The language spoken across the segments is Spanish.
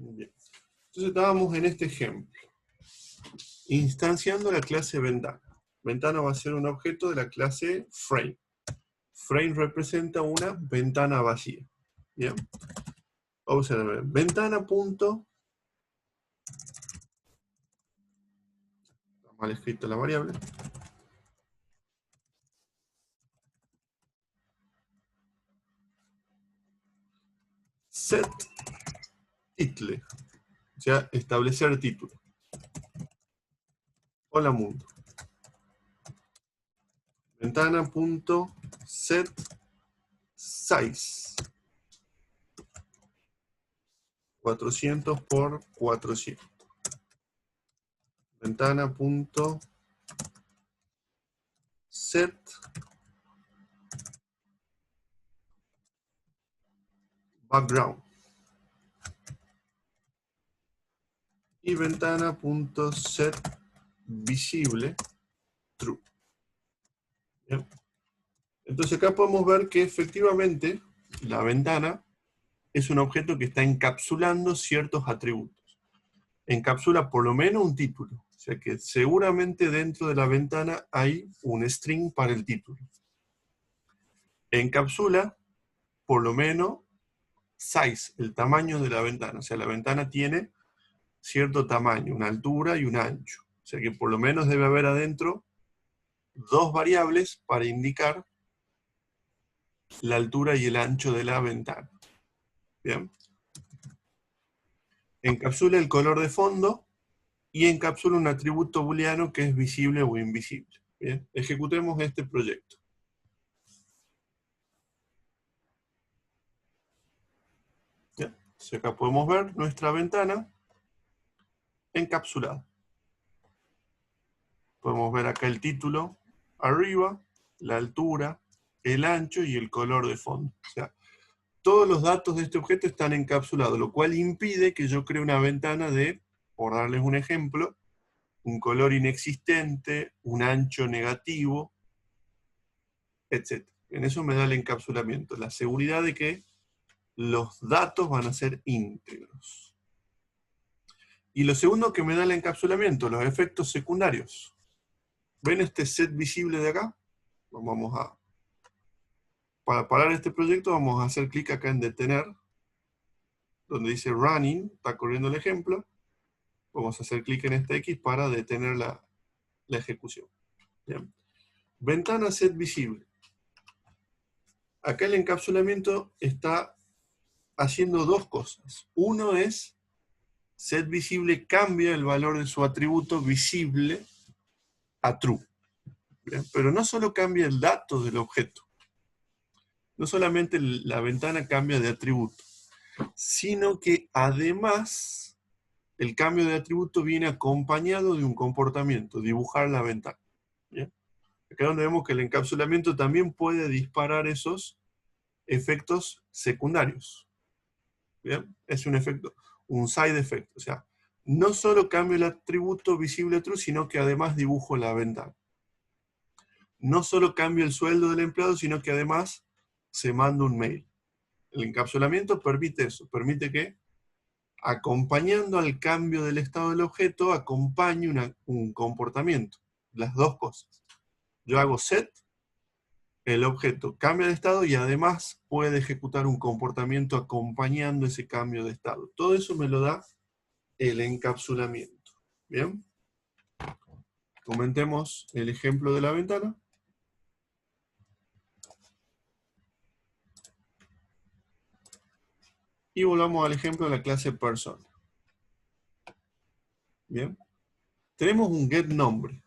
Bien. Entonces estábamos en este ejemplo, instanciando la clase ventana. Ventana va a ser un objeto de la clase frame. Frame representa una ventana vacía. Bien. Observen, ventana punto, está mal escrita la variable, set title, o sea, establecer título. Hola mundo. Ventana punto set size 400 por 400. Ventana punto set background. Y ventana punto set visible true. ¿Bien? Entonces acá podemos ver que efectivamente la ventana es un objeto que está encapsulando ciertos atributos. Encapsula por lo menos un título. O sea que seguramente dentro de la ventana hay un string para el título. Encapsula por lo menos size, el tamaño de la ventana. O sea, la ventana tiene cierto tamaño, una altura y un ancho. O sea que por lo menos debe haber adentro dos variables para indicar la altura y el ancho de la ventana. Bien. Encapsula el color de fondo y encapsula un atributo booleano que es visible o invisible. Bien. Ejecutemos este proyecto. Bien. Entonces acá podemos ver nuestra ventana encapsulada. Podemos ver acá el título arriba, la altura, el ancho y el color de fondo. O sea, todos los datos de este objeto están encapsulados, lo cual impide que yo cree una ventana de, por darles un ejemplo, un color inexistente, un ancho negativo, etc. En eso me da el encapsulamiento, la seguridad de que los datos van a ser íntegros. Y lo segundo que me da el encapsulamiento, los efectos secundarios. ¿Ven este set visible de acá? Vamos a... Para parar este proyecto vamos a hacer clic acá en detener, donde dice running, está corriendo el ejemplo. Vamos a hacer clic en esta X para detener la ejecución. Bien. Ventana set visible. Acá el encapsulamiento está haciendo dos cosas. Uno es, set visible cambia el valor de su atributo visible a true. Bien. Pero no solo cambia el dato del objeto. No solamente la ventana cambia de atributo, sino que además el cambio de atributo viene acompañado de un comportamiento, dibujar la ventana. ¿Bien? Acá es donde vemos que el encapsulamiento también puede disparar esos efectos secundarios. ¿Bien? Es un efecto, un side effect. O sea, no solo cambio el atributo visible a true, sino que además dibujo la ventana. No solo cambio el sueldo del empleado, sino que además se manda un mail. El encapsulamiento permite eso, permite que, acompañando al cambio del estado del objeto, acompañe un comportamiento. Las dos cosas. Yo hago set, el objeto cambia de estado y además puede ejecutar un comportamiento acompañando ese cambio de estado. Todo eso me lo da el encapsulamiento. ¿Bien? Comentemos el ejemplo de la ventana. Y volvamos al ejemplo de la clase persona. Bien. Tenemos un getNombre.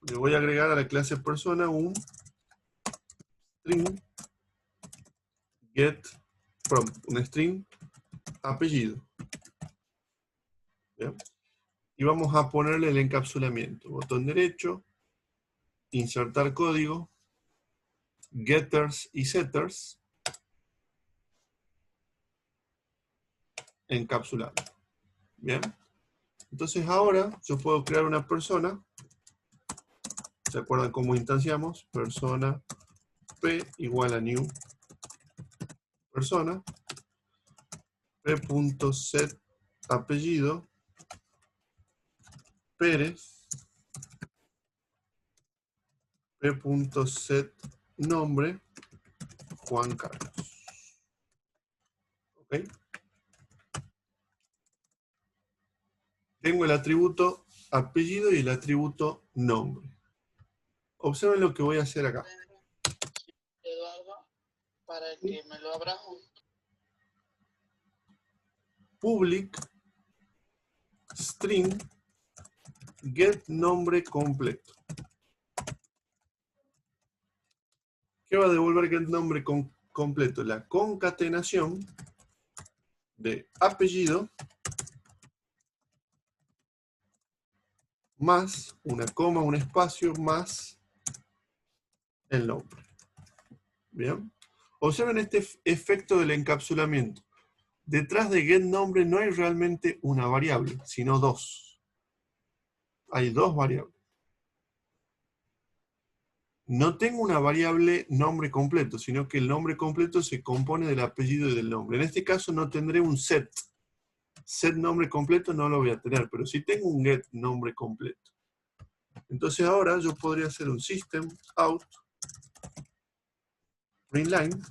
Le voy a agregar a la clase persona un string getFrom, un string apellido. ¿Bien? Y vamos a ponerle el encapsulamiento. Botón derecho, insertar código, getters y setters, encapsulado. Bien. Entonces ahora yo puedo crear una persona. ¿Se acuerdan cómo instanciamos? Persona p igual a new persona. p.set apellido Pérez, p.set nombre Juan Carlos. ¿Ok? Tengo el atributo apellido y el atributo nombre. Observen lo que voy a hacer acá. Eduardo, para que me lo abra justo. Public string get nombre completo. ¿Qué va a devolver get nombre completo? La concatenación de apellido más una coma, un espacio, más el nombre. ¿Bien? Observen este efecto del encapsulamiento. Detrás de getNombre no hay realmente una variable, sino dos. Hay dos variables. No tengo una variable nombre completo, sino que el nombre completo se compone del apellido y del nombre. En este caso no tendré un set. Set nombre completo no lo voy a tener, pero sí tengo un get nombre completo. Entonces ahora yo podría hacer un system out println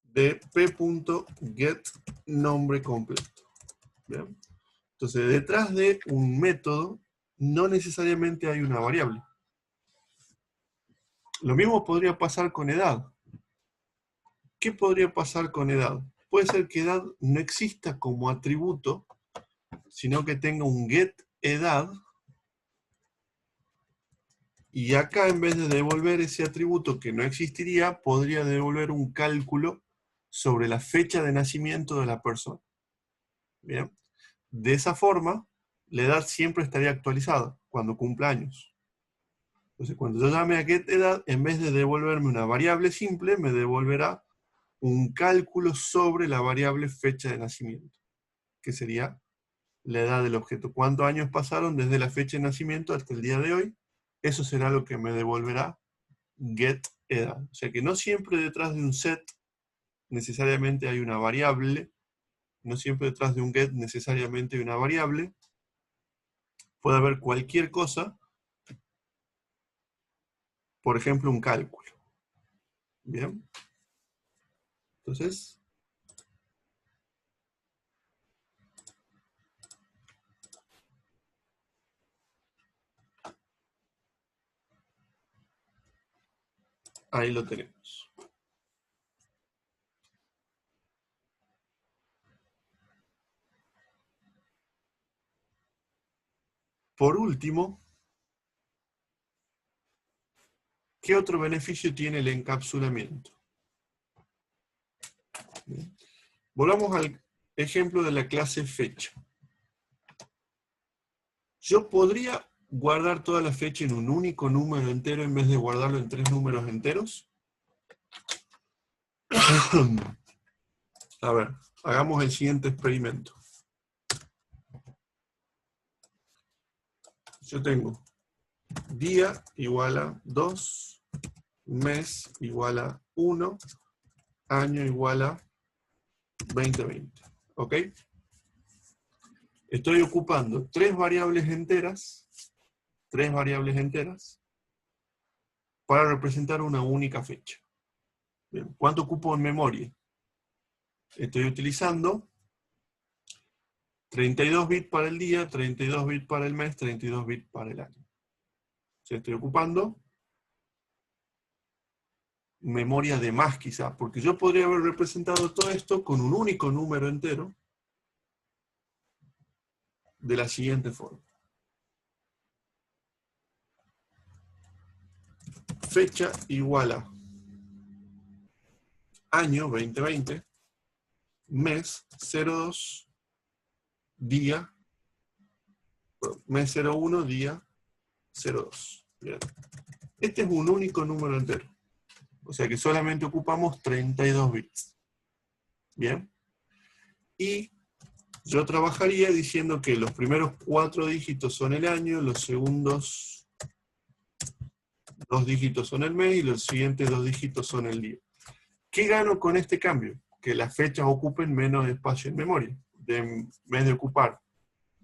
de p.get nombre completo. ¿Bien? Entonces, detrás de un método no necesariamente hay una variable. Lo mismo podría pasar con edad. ¿Qué podría pasar con edad? Puede ser que edad no exista como atributo, sino que tenga un get edad, y acá en vez de devolver ese atributo que no existiría, podría devolver un cálculo sobre la fecha de nacimiento de la persona. ¿Bien? De esa forma, la edad siempre estaría actualizada cuando cumpla años. Entonces, cuando yo llame a getEdad, en vez de devolverme una variable simple, me devolverá un cálculo sobre la variable fecha de nacimiento, que sería la edad del objeto. ¿Cuántos años pasaron desde la fecha de nacimiento hasta el día de hoy? Eso será lo que me devolverá getEdad. O sea que no siempre detrás de un set necesariamente hay una variable, no siempre detrás de un get necesariamente hay una variable, puede haber cualquier cosa, por ejemplo un cálculo. Bien. Entonces, ahí lo tenemos. Por último, ¿qué otro beneficio tiene el encapsulamiento? Bien. Volvamos al ejemplo de la clase fecha. Yo podría guardar toda la fecha en un único número entero en vez de guardarlo en 3 números enteros. A ver, hagamos el siguiente experimento. Yo tengo día igual a 2, mes igual a 1, año igual a 2020. ¿Ok? Estoy ocupando tres variables enteras para representar una única fecha. Bien, ¿cuánto ocupo en memoria? Estoy utilizando 32 bits para el día, 32 bits para el mes, 32 bits para el año. O sea, estoy ocupando memoria de más quizás, porque yo podría haber representado todo esto con un único número entero de la siguiente forma. Fecha igual a año 2020, mes 02, día, mes 01, día 02. Bien. Este es un único número entero. O sea que solamente ocupamos 32 bits. Bien. Y yo trabajaría diciendo que los primeros 4 dígitos son el año, los segundos 2 dígitos son el mes y los siguientes 2 dígitos son el día. ¿Qué gano con este cambio? que las fechas ocupen menos espacio en memoria. En vez de ocupar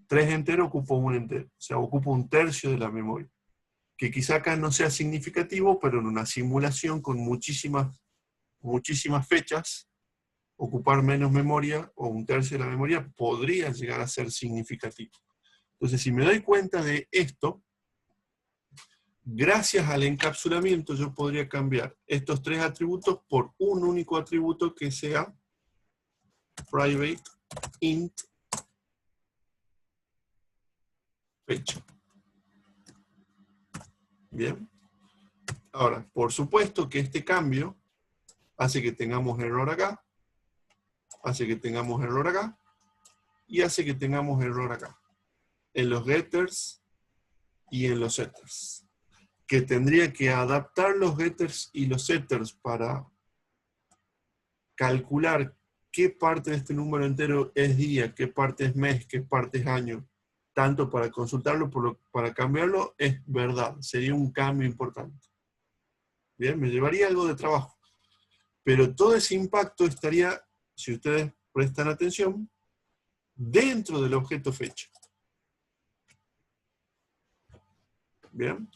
3 enteros, ocupo 1 entero. O sea, ocupo 1/3 de la memoria. Que quizá acá no sea significativo, pero en una simulación con muchísimas fechas, ocupar menos memoria o 1/3 de la memoria podría llegar a ser significativo. Entonces, si me doy cuenta de esto, gracias al encapsulamiento yo podría cambiar estos 3 atributos por un único atributo que sea private int fecha. Bien. Ahora, por supuesto que este cambio hace que tengamos error acá, hace que tengamos error acá, y hace que tengamos error acá. En los getters y en los setters. Que tendría que adaptar los getters y los setters para calcular qué parte de este número entero es día, qué parte es mes, qué parte es año. Tanto para consultarlo, para cambiarlo, es verdad. Sería un cambio importante. Bien, me llevaría algo de trabajo. Pero todo ese impacto estaría, si ustedes prestan atención, dentro del objeto fecha. Bien.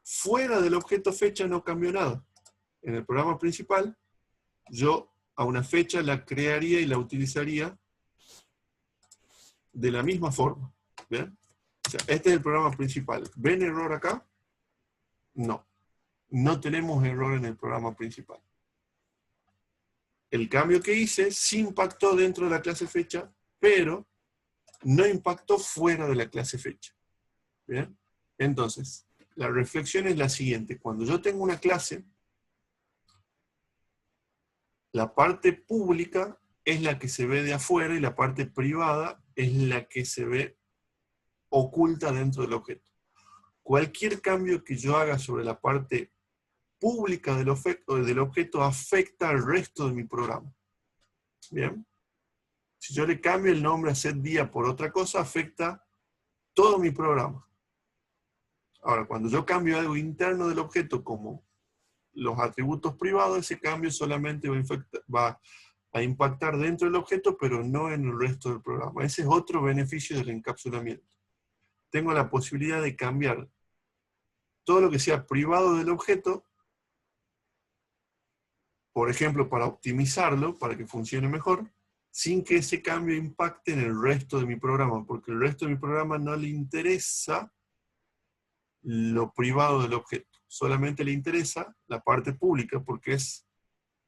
Fuera del objeto fecha no cambió nada. En el programa principal, yo a una fecha la crearía y la utilizaría de la misma forma. ¿Bien? O sea, este es el programa principal. ¿Ven error acá? No. No tenemos error en el programa principal. El cambio que hice sí impactó dentro de la clase fecha, pero no impactó fuera de la clase fecha. ¿Bien? Entonces, la reflexión es la siguiente. Cuando yo tengo una clase, la parte pública es la que se ve de afuera y la parte privada es la que se ve oculta dentro del objeto. Cualquier cambio que yo haga sobre la parte pública del objeto afecta al resto de mi programa. ¿Bien? Si yo le cambio el nombre a setDía por otra cosa, afecta todo mi programa. Ahora, cuando yo cambio algo interno del objeto, como los atributos privados, ese cambio solamente va a impactar dentro del objeto, pero no en el resto del programa. Ese es otro beneficio del encapsulamiento. Tengo la posibilidad de cambiar todo lo que sea privado del objeto, por ejemplo, para optimizarlo, para que funcione mejor, sin que ese cambio impacte en el resto de mi programa, porque el resto de mi programa no le interesa lo privado del objeto, solamente le interesa la parte pública, porque es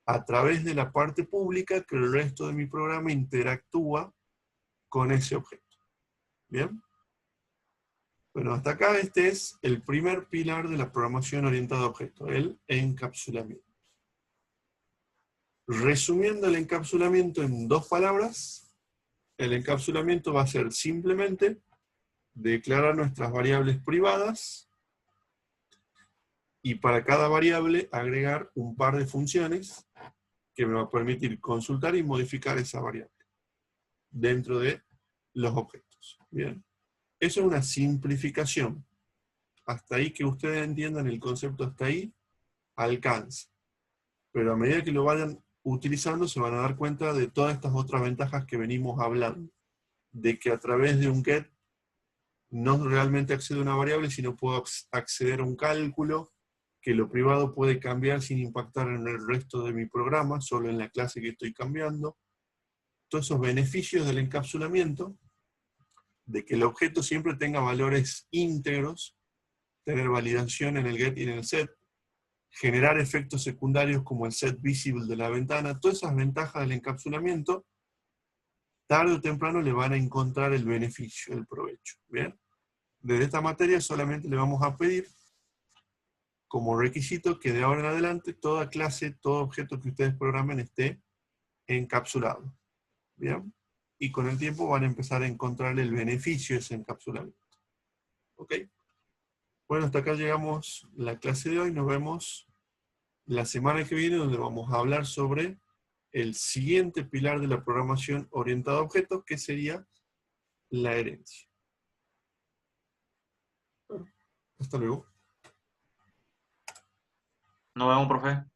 a través de la parte pública que el resto de mi programa interactúa con ese objeto. ¿Bien? Bueno, hasta acá este es el primer pilar de la programación orientada a objetos, el encapsulamiento. Resumiendo el encapsulamiento en 2 palabras, el encapsulamiento va a ser simplemente declarar nuestras variables privadas y para cada variable agregar un par de funciones que me va a permitir consultar y modificar esa variable dentro de los objetos. Bien. Eso es una simplificación. Hasta ahí que ustedes entiendan el concepto, hasta ahí alcanza. Pero a medida que lo vayan utilizando se van a dar cuenta de todas estas otras ventajas que venimos hablando. De que a través de un get no realmente accedo a una variable, sino puedo acceder a un cálculo, que lo privado puede cambiar sin impactar en el resto de mi programa, solo en la clase que estoy cambiando. Todos esos beneficios del encapsulamiento, de que el objeto siempre tenga valores íntegros, tener validación en el get y en el set, generar efectos secundarios como el set visible de la ventana, todas esas ventajas del encapsulamiento, tarde o temprano le van a encontrar el beneficio, el provecho. ¿Bien? Desde esta materia solamente le vamos a pedir como requisito que de ahora en adelante toda clase, todo objeto que ustedes programen esté encapsulado. ¿Bien? Y con el tiempo van a empezar a encontrar el beneficio de ese encapsulamiento. ¿Ok? Bueno, hasta acá llegamos la clase de hoy. Nos vemos la semana que viene, donde vamos a hablar sobre el siguiente pilar de la programación orientada a objetos, que sería la herencia. Bueno, hasta luego. Nos vemos, profe.